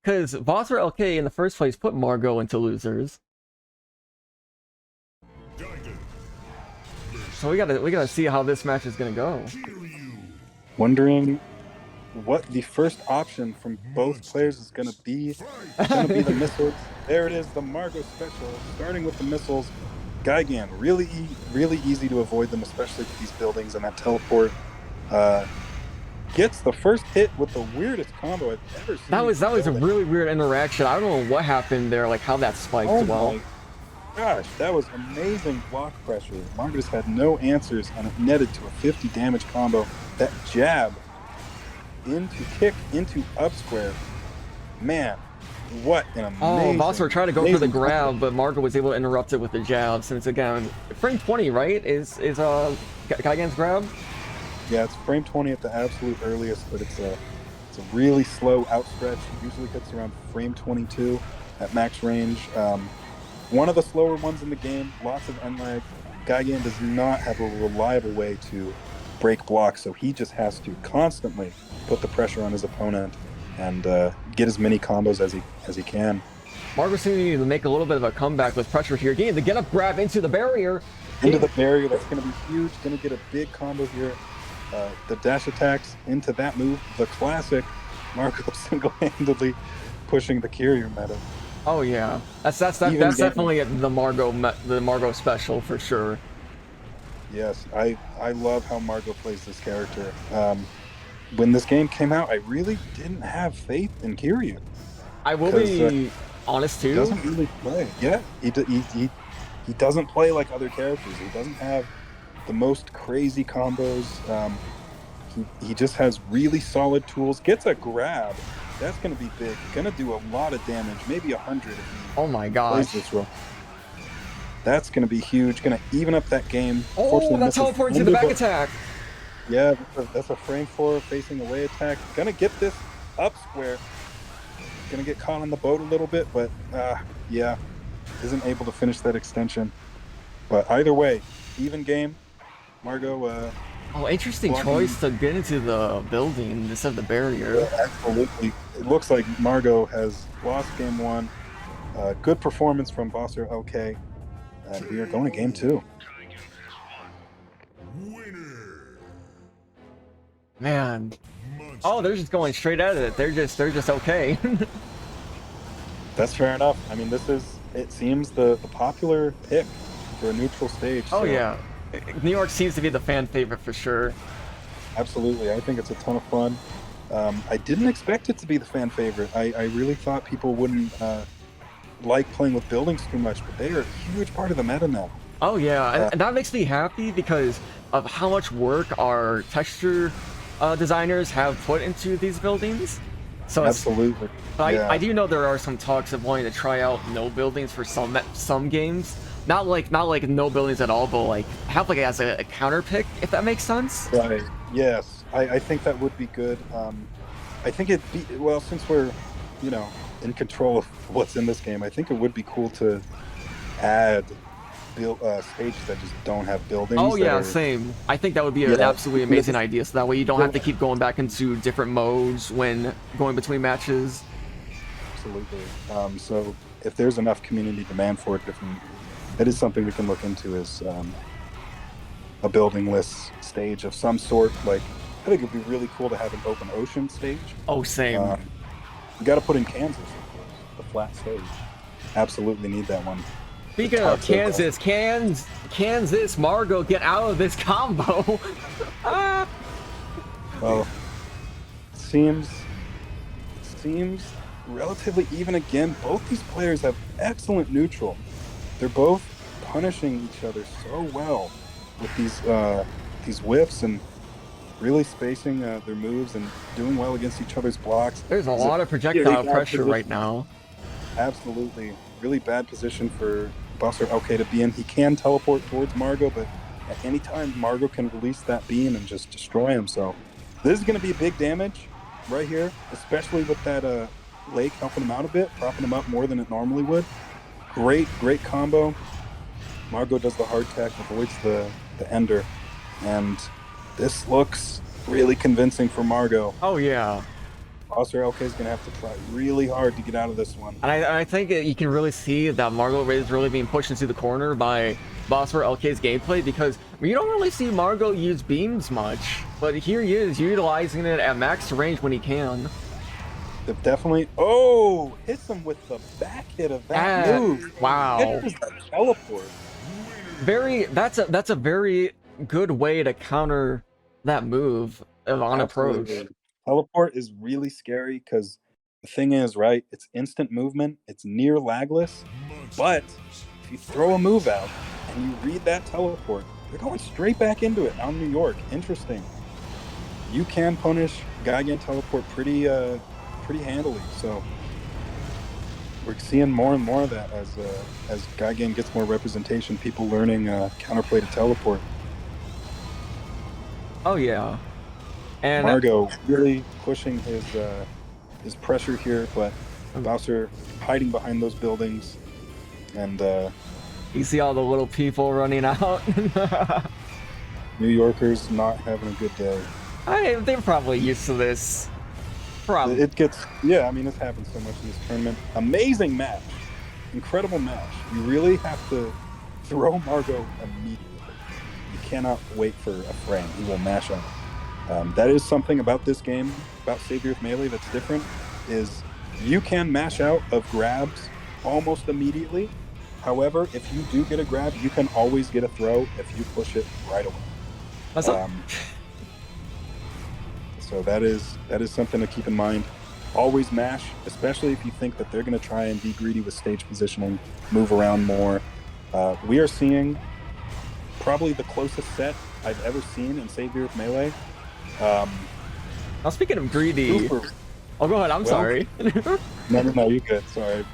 Because BoswerLK in the first place put Margo into losers. So we gotta see how this match is gonna go. Wondering what the first option from both players is gonna be. It's gonna be the missiles. There it is, the Margo special. Starting with the missiles. Gigan, really easy to avoid them, especially with these buildings and that teleport. Gets the first hit with the weirdest combo I've ever seen. That was a really weird interaction. I don't know what happened there, like how that spiked well. Gosh, that was amazing block pressure. Margo just had no answers, and it netted to a 50 damage combo. That jab into kick into up square. Man, what an amazing... Oh, Boswer tried to go for the grab, but Margo was able to interrupt it with the jab, since again, frame 20, right, is Gigan's grab? Yeah, it's frame 20 at the absolute earliest, but it's a really slow outstretch. It usually hits around frame 22 at max range. One of the slower ones in the game, lots of end lag. Gigan does not have a reliable way to break blocks, so he just has to constantly put the pressure on his opponent and get as many combos as he can. Margo seems to make a little bit of a comeback with pressure here. Getting the get up grab into the barrier. Into the barrier, that's going to be huge. Going to get a big combo here. The dash attacks into that move, the classic. Margo single-handedly pushing the carrier meta. Oh yeah, that's definitely the Margo special for sure. Yes, I love how Margo plays this character. When this game came out, I really didn't have faith in Kiryu. I will be honest too. He doesn't really play. Yeah, he doesn't play like other characters. He doesn't have the most crazy combos. He just has really solid tools. Gets a grab. That's going to be big. Going to do a lot of damage. Maybe 100 if he oh my gosh. plays this role. That's going to be huge. Going to even up that game. Oh, that teleports to the back attack. Yeah, that's a frame 4 facing away attack. Going to get this up square. Going to get caught on the boat a little bit, but yeah, isn't able to finish that extension. But either way, even game. Margo. Oh, interesting choice to get into the building instead of the barrier. Yeah, absolutely. It looks like Margo has lost game 1. Good performance from BoswerLK. And we are going to game 2. Man. Oh, they're just going straight at it. They're just okay. That's fair enough. I mean, it seems the popular pick for a neutral stage. Oh, so. Yeah. New York seems to be the fan favorite for sure. Absolutely. I think it's a ton of fun. I didn't expect it to be the fan favorite. I really thought people wouldn't like playing with buildings too much, but they are a huge part of the meta now. Oh, yeah. And that makes me happy because of how much work our texture designers have put into these buildings. So absolutely. I do know there are some talks of wanting to try out no buildings for some games. Not like no buildings at all, but like have like as a counter pick, if that makes sense. Right. Yes. I think that would be good. I think it'd be, well, since we're, in control of what's in this game, I think it would be cool to add stages that just don't have buildings. Oh yeah, same. I think that would be an absolutely amazing idea. So that way you don't have to keep going back into different modes when going between matches. Absolutely. So if there's enough community demand for it, that is something we can look into is a building-less stage of some sort. Like, I think it'd be really cool to have an open ocean stage. Oh, same. You got to put in Kansas, of course, the flat stage. Absolutely need that one. Speaking of Kansas, Kansas, Margo, get out of this combo. Well, it seems relatively even again. Both these players have excellent neutral. They're both punishing each other so well with these whiffs and really spacing their moves and doing well against each other's blocks. There's a lot of projectile pressure right now. Absolutely. Really bad position for BoswerLK to be in. He can teleport towards Margo, but at any time Margo can release that beam and just destroy him. So this is going to be big damage right here, especially with that lake helping him out a bit, propping him up more than it normally would. Great combo. Margo does the hard tech, avoids the ender, and this looks really convincing for Margo. Oh yeah. BoswerLK is gonna have to try really hard to get out of this one. And I think you can really see that Margo is really being pushed into the corner by BoswerLK's gameplay, because you don't really see Margo use beams much, but here he is utilizing it at max range when he can. They've definitely. Oh, hits him with the back hit of that move. Wow. Hits the teleport. That's a very good way to counter that move on approach. Teleport is really scary because the thing is, right, it's instant movement, it's near lagless, but if you throw a move out and you read that teleport, you're going straight back into it. Now New York, interesting. You can punish Gigan teleport pretty handily, so we're seeing more and more of that as Gigan gets more representation, people learning counterplay to teleport. Oh yeah. And Margo really pushing his pressure here, but Bowser hiding behind those buildings, and you see all the little people running out. New Yorkers not having a good day. They're probably used to this. Probably. It gets, yeah, I mean, it's happened so much in this tournament. Amazing match. Incredible match. You really have to throw Margo immediately. You cannot wait for a frame. He will mash up. That is something about this game, about Savior of Melee, that's different, is you can mash out of grabs almost immediately. However, if you do get a grab, you can always get a throw if you push it right away. So that is something to keep in mind. Always mash, especially if you think that they're going to try and be greedy with stage positioning, move around more. We are seeing probably the closest set I've ever seen in Savior of Melee. Now, speaking of greedy, oh, go ahead. I'm sorry. No, you're good. Sorry.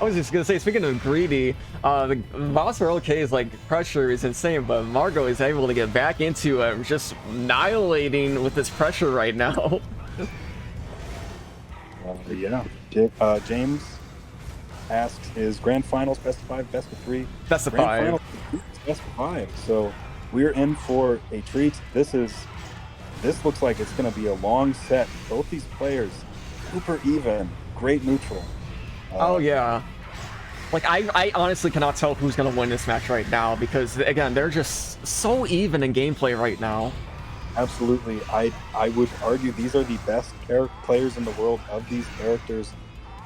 I was just gonna say, speaking of greedy, the BoswerLK's like pressure is insane, but Margo is able to get back into it, just annihilating with this pressure right now. Yeah. James asks, is Grand Finals best of 5, best of 3? Best of Grand 5. Finals best of 5. So we're in for a treat. This looks like it's going to be a long set. Both these players, super even, great neutral. Oh yeah. Like I honestly cannot tell who's gonna win this match right now, because again, they're just so even in gameplay right now. Absolutely. I would argue these are the best players in the world of these characters.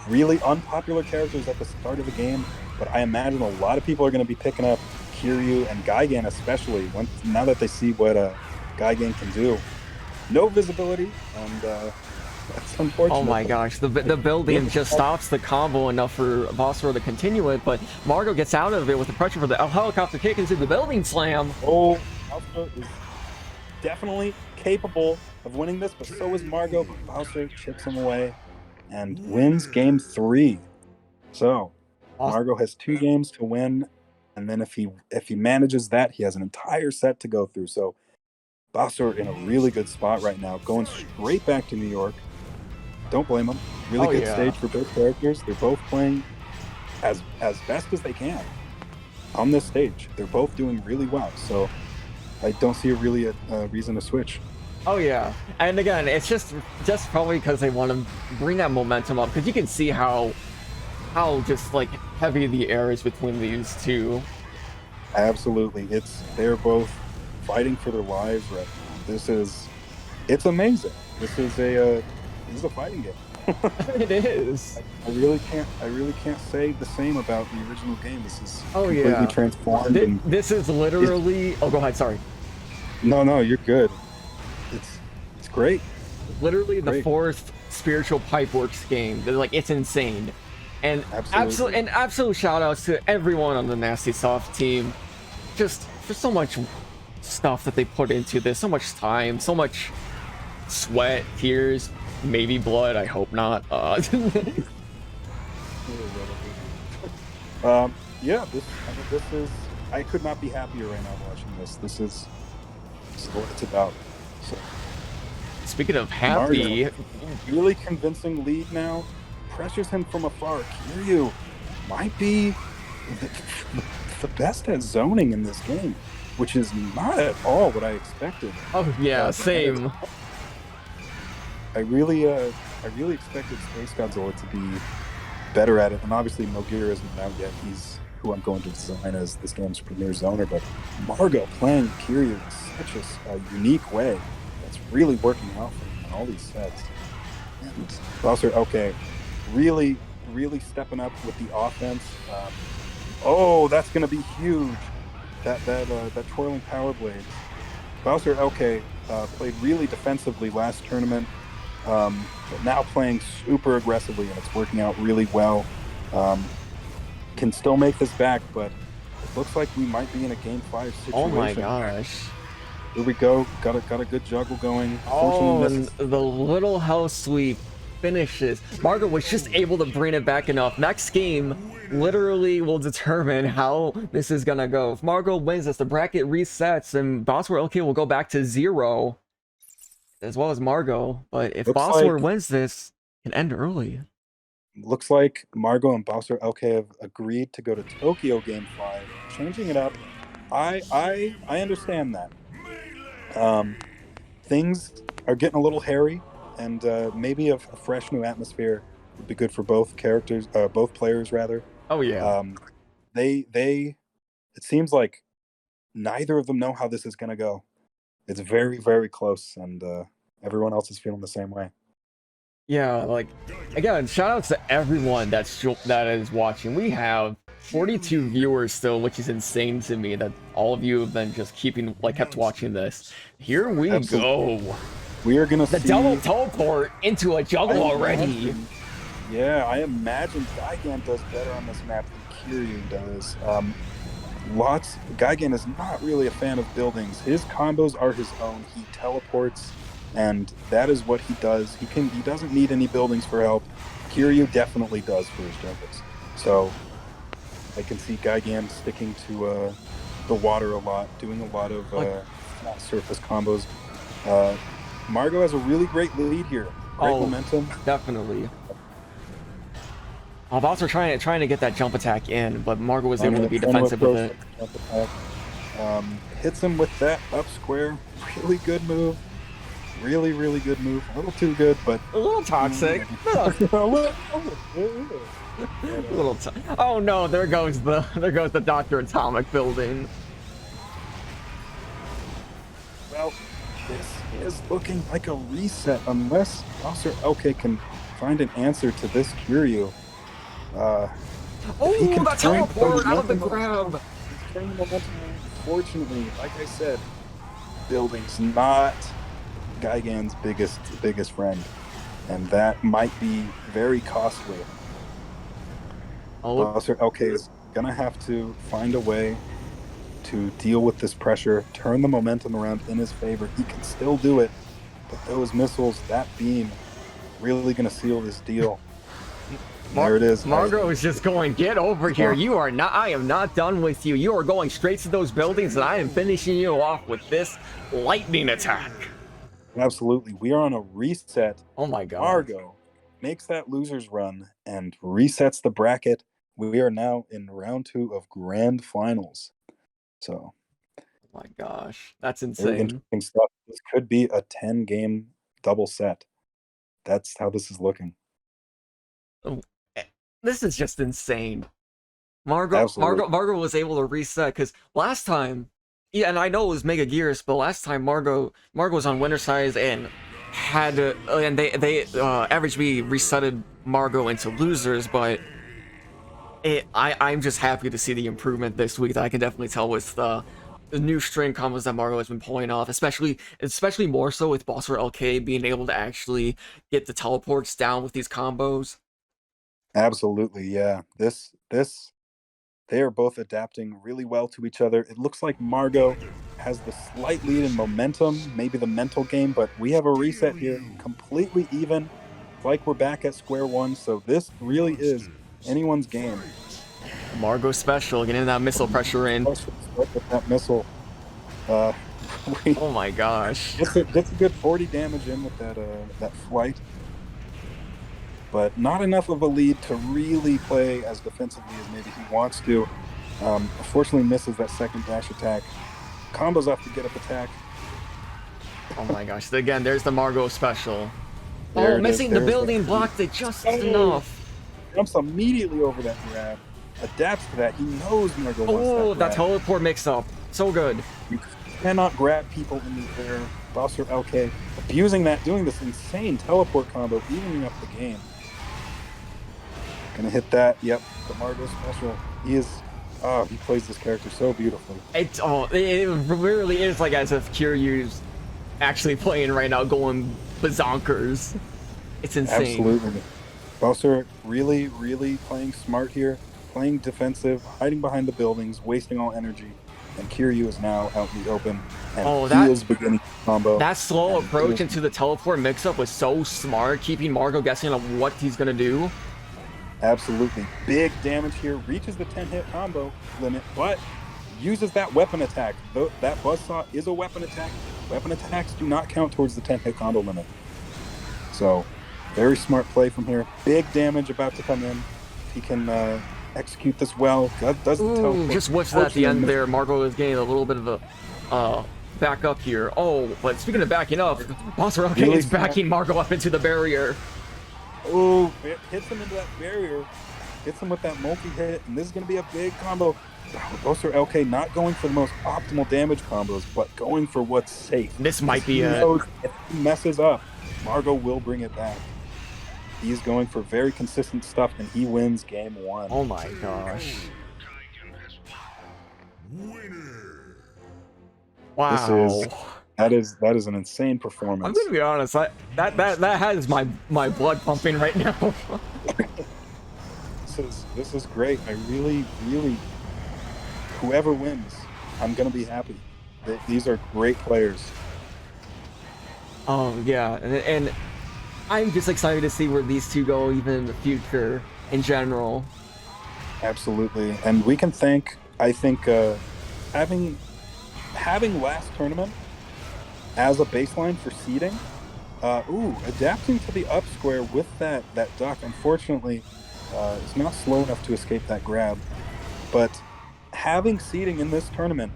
Really unpopular characters at the start of the game, but I imagine a lot of people are going to be picking up Kiryu and Gigan, especially now that they see what Gigan can do. No visibility, and that's unfortunate. Oh my gosh, the building just stops the combo enough for Boswer to continue it, but Margo gets out of it with the pressure for the helicopter kick into the building slam. Oh, Bowser is definitely capable of winning this, but so is Margo. But Bowser chips him away and wins game 3. So Margo has 2 games to win, and then if he manages that, he has an entire set to go through. So Bowser in a really good spot right now, going straight back to New York. Don't blame him. Really good stage for both characters. They're both playing as best as they can on this stage. They're both doing really well. So I don't see really a reason to switch. Oh yeah, and again, it's just probably because they want to bring that momentum up, because you can see how just like heavy the air is between these two. Absolutely, they're both fighting for their lives right now. It's amazing. This is a fighting game. It is. I really can't say the same about the original game. This is completely transformed. This is literally. Oh, go ahead. Sorry. No, you're good. It's great. Literally the 4th spiritual Pipeworks game. Like, it's insane. And absolute shout outs to everyone on the Nasty Soft team. Just for so much stuff that they put into this, so much time, so much sweat, tears, maybe blood. I hope not. Yeah, this is. I could not be happier right now watching this. This is what it's about. So, speaking of happy, Mario, really convincing lead now. Pressures him from afar. Kiryu might be the best at zoning in this game, which is not at all what I expected. Oh yeah, same. I really expected Space Godzilla to be better at it, and obviously Mogira isn't out yet. He's who I'm going to design as this game's premier zoner, but Margo playing Kiryu in such a unique way that's really working out for him in all these sets. And BoswerLK really, really stepping up with the offense. Oh, that's going to be huge. That twirling power blades. BoswerLK played really defensively last tournament, but now playing super aggressively, and it's working out really well. Can still make this back, but it looks like we might be in a Game 5 situation. Oh my gosh. Here we go. Got a good juggle going. Oh, and the little house sweep finishes. Margo was just able to bring it back enough. Next game literally will determine how this is gonna go. If Margo wins this, the bracket resets, and BoswerLK will go back to 0, as well as Margo. But if Boswer wins this, it can end early. Looks like Margo and BoswerLK have agreed to go to Tokyo Game 5, changing it up. I understand that. Things are getting a little hairy, and maybe a fresh new atmosphere would be good for both characters, both players rather. Oh yeah. It seems like neither of them know how this is going to go. It's very, very close, and everyone else is feeling the same way. Yeah, like, again, shout outs to everyone that is watching. We have 42 viewers still, which is insane to me that all of you have been just kept watching this. Here we go. We are gonna see the double teleport into a juggle already. Yeah, I imagine Gigan does better on this map than Kiryu does. Gigan is not really a fan of buildings. His combos are his own. He teleports, and that is what he does. He doesn't need any buildings for help. Kiryu definitely does for his juggles. So I can see Gigan sticking to the water a lot, doing a lot of surface combos. Margo has a really great lead here. Great momentum. Definitely. Boswer trying to get that jump attack in, but Margo was able to be defensive with it. Hits him with that up square. Really good move. Really, really good move. A little too good, but a little toxic. Oh no! There goes the Dr. Atomic building. Well, this is looking like a reset unless BoswerLK can find an answer to this Kiryu. He can teleport out of the grab. Turn the momentum. Fortunately, like I said, building's not Gigan's biggest friend, and that might be very costly. BoswerLK is gonna have to find a way to deal with this pressure, turn the momentum around in his favor. He can still do it, but those missiles, that beam, really gonna seal this deal. There it is. Margo is just going, get over here. You are not. I am not done with you. You are going straight to those buildings, and I am finishing you off with this lightning attack. Absolutely. We are on a reset. Oh my god. Margo makes that loser's run and resets the bracket. We are now in round 2 of grand finals. So. Oh my gosh. That's insane. Interesting stuff. This could be a 10-game double set. That's how this is looking. This is just insane. Margo was able to reset because last time, yeah, and I know it was Mega Gears, but last time Margo was on winner side and had and they average B resetted Margo into losers, but I'm just happy to see the improvement this week that I can definitely tell with the new string combos that Margo has been pulling off, especially more so with BoswerLK being able to actually get the teleports down with these combos. Absolutely, yeah. They are both adapting really well to each other. It looks like Margo has the slight lead in momentum, maybe the mental game, but we have a reset here, completely even. It's like we're back at square one, so this really is anyone's game. Margo special, getting that missile pressure in. With that missile. Oh my gosh. Gets a good 40 damage in with that flight. But not enough of a lead to really play as defensively as maybe he wants to. Unfortunately misses that second dash attack. Combos off the get up attack. Oh my gosh. Again, there's the Margo special. Oh, missing the building blocked it just enough. Jumps immediately over that grab. Adapts to that. He knows Margo wants that grab. That teleport mix-up. So good. You cannot grab people in the air. BoswerLK abusing that, doing this insane teleport combo, evening up the game. Gonna hit that. Yep, the Margo special. He plays this character so beautifully. It really is like as if Kiryu's actually playing right now, going bazonkers. It's insane. Absolutely. Boswer really, really playing smart here, playing defensive, hiding behind the buildings, wasting all energy. And Kiryu is now out in the open, and he is beginning to combo. That slow approach into the teleport mix-up was so smart, keeping Margo guessing on what he's gonna do. Absolutely. Big damage here, reaches the 10-hit combo limit, but uses that weapon attack. That buzzsaw is a weapon attack. Weapon attacks do not count towards the 10-hit combo limit. So, very smart play from here. Big damage about to come in. He can execute this well. Just whiffs that at the end there. Margo is getting a little bit of a back up here. Oh, but speaking of backing up, BoswerLK is backing Margo up into the barrier. Oh, it hits him into that barrier. Hits him with that multi-hit, and this is going to be a big combo. BoswerLK not going for the most optimal damage combos, but going for what's safe. This might be it. If he messes up, Margo will bring it back. He's going for very consistent stuff, and he wins game 1. Oh my gosh. Wow. That is an insane performance. I'm gonna be honest, that has my blood pumping right now. This is great. I really, whoever wins, I'm gonna be happy. These are great players. Oh yeah, and I'm just excited to see where these two go even in the future in general. Absolutely. And we can thank, I think, having last tournament as a baseline for seeding, adapting to the up square with that duck, unfortunately, is not slow enough to escape that grab. But having seeding in this tournament,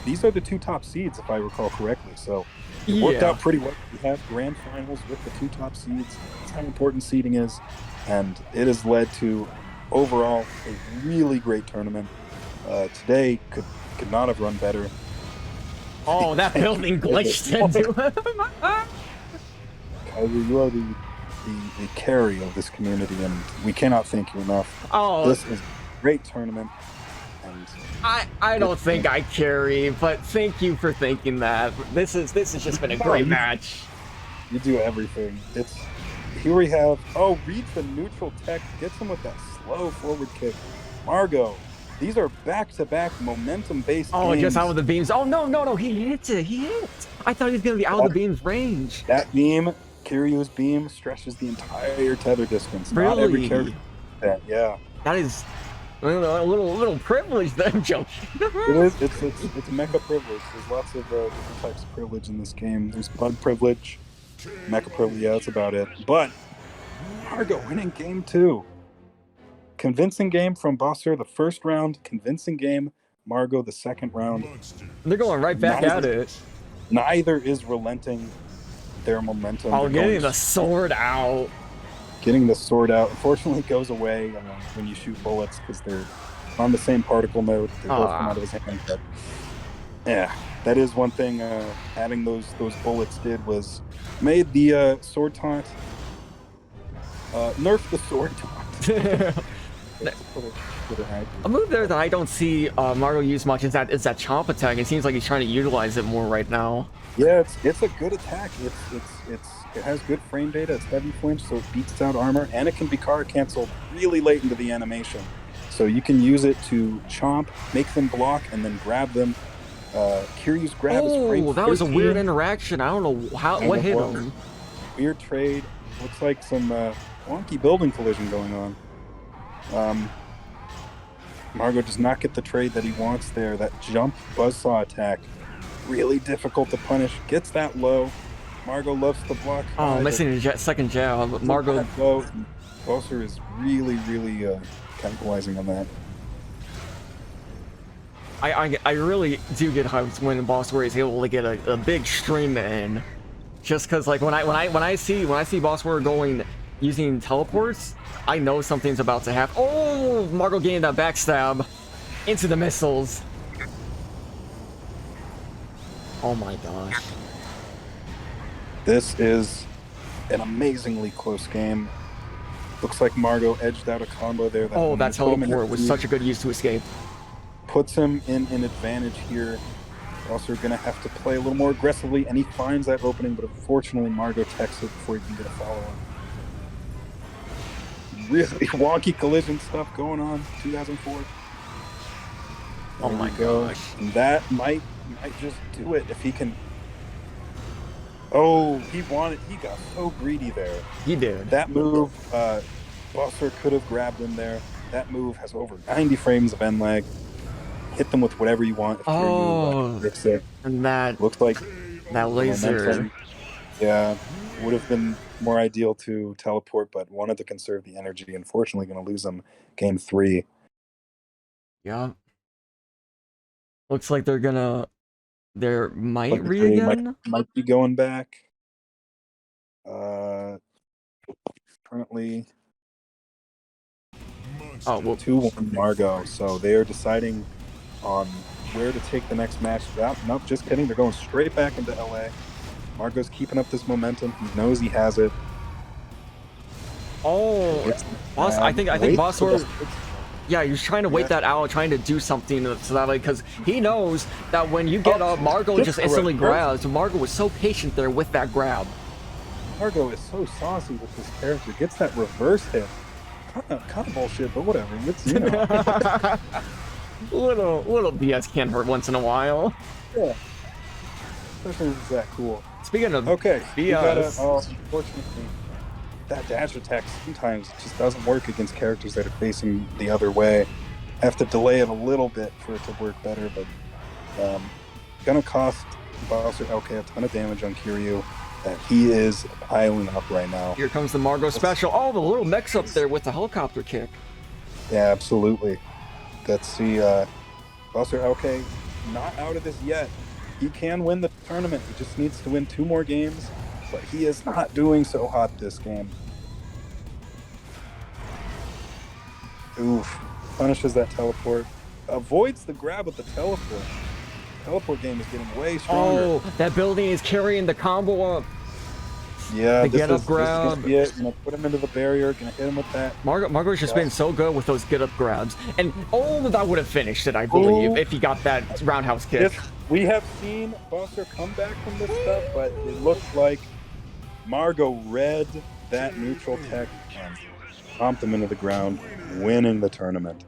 these are the 2 top seeds, if I recall correctly. So it worked out pretty well. We have grand finals with the 2 top seeds. That's how important seeding is. And it has led to, overall, a really great tournament. Today could not have run better. Oh, that building glitched into him. Kaiser, you are the carry of this community, and we cannot thank you enough. Oh, this is a great tournament. And I don't think I carry, but thank you for thinking that. This has just been a great match. You do everything. Here we have reads the neutral tech, gets him with that slow forward kick. Margo, these are back-to-back momentum-based games. Just out of the beams. Oh no, he hits it. He hit. I thought he was gonna be out of the beam's range. That beam, Kiryu's beam, stretches the entire tether distance. Really? Not every character. Yeah. That is a little privilege then, joking. It is. It's mecha privilege. There's lots of different types of privilege in this game. There's bug privilege, mecha privilege. Yeah, that's about it. But Margo winning game 2. Convincing game from Boswer the first round. Convincing game, Margo the second round. They're going right back at it. Neither is relenting their momentum. Getting the sword out. Getting the sword out. Unfortunately, it goes away when you shoot bullets because they're on the same particle mode. They both come out of his hand. But yeah, that is one thing adding those bullets did was made the sword taunt. Nerf the sword taunt. A move there that I don't see Margo use much is that chomp attack. It seems like he's trying to utilize it more right now. Yeah, it's a good attack. It has good frame data. It's heavy flinch, so it beats down armor, and it can be card canceled really late into the animation. So you can use it to chomp, make them block, and then grab them. Kiryu's grab is frame 13. That was a weird interaction. I don't know what hit him. Weird trade. Looks like some wonky building collision going on. Margo does not get the trade that he wants there. That jump buzzsaw attack, really difficult to punish. Gets that low. Margo loves the block. Missing a second jab. Margo. Boswer is really capitalizing on that. I really do get hyped when Boswer is able to get a big stream in. Just because like when I see Bossware going using teleports, I know something's about to happen. Oh, Margo getting that backstab into the missiles. Oh my gosh. This is an amazingly close game. Looks like Margo edged out a combo there. That teleport was such a good use to escape. Puts him in an advantage here. Also going to have to play a little more aggressively, and he finds that opening, but unfortunately Margo techs it before he can get a follow-on. Really wonky collision stuff going on, 2004. Oh my gosh. And that might just do it if he can. Oh, he got so greedy there. He did. That move, Boswer could have grabbed him there. That move has over 90 frames of end lag. Hit them with whatever you want. If fix it. And that looks like that laser. Yeah, would have been more ideal to teleport, but wanted to conserve the energy. Unfortunately, going to lose them game 3. Yeah. Looks like they're might re again. Might be going back. Currently. Oh, well, 2-1 Margo. So they are deciding on where to take the next match. Nope, just kidding. They're going straight back into LA. Margo's keeping up this momentum. He knows he has it. Oh, Boss! I think Bossware. Yeah, he's trying to wait that out, trying to do something so that, like, because he knows that when you get up, Margo just instantly grabs. Margo was so patient there with that grab. Margo is so saucy with this character. Gets that reverse hit. Kind of bullshit, but whatever. It's, you know. little BS can hurt once in a while. Yeah. Especially if it's that cool. Speaking of BS, unfortunately, that dash attack sometimes just doesn't work against characters that are facing the other way. Have to delay it a little bit for it to work better, but gonna cost BoswerLK a ton of damage on Kiryu. That he is piling up right now. Here comes the Margo special. Oh, the little mix up there with the helicopter kick. Yeah, absolutely. Let's see. BoswerLK not out of this yet. He can win the tournament. He just needs to win 2 more games, but he is not doing so hot this game. Oof. Punishes that teleport. Avoids the grab with the teleport. Teleport game is getting way stronger. Oh, that building is carrying the combo up. Yeah, the get up grab. This is gonna put him into the barrier. Gonna hit him with that. Margo's just been so good with those get up grabs, and that would have finished it, I believe, if he got that roundhouse kick. We have seen Boswer come back from this stuff, but it looks like Margo read that neutral tech and stomped him into the ground, winning the tournament.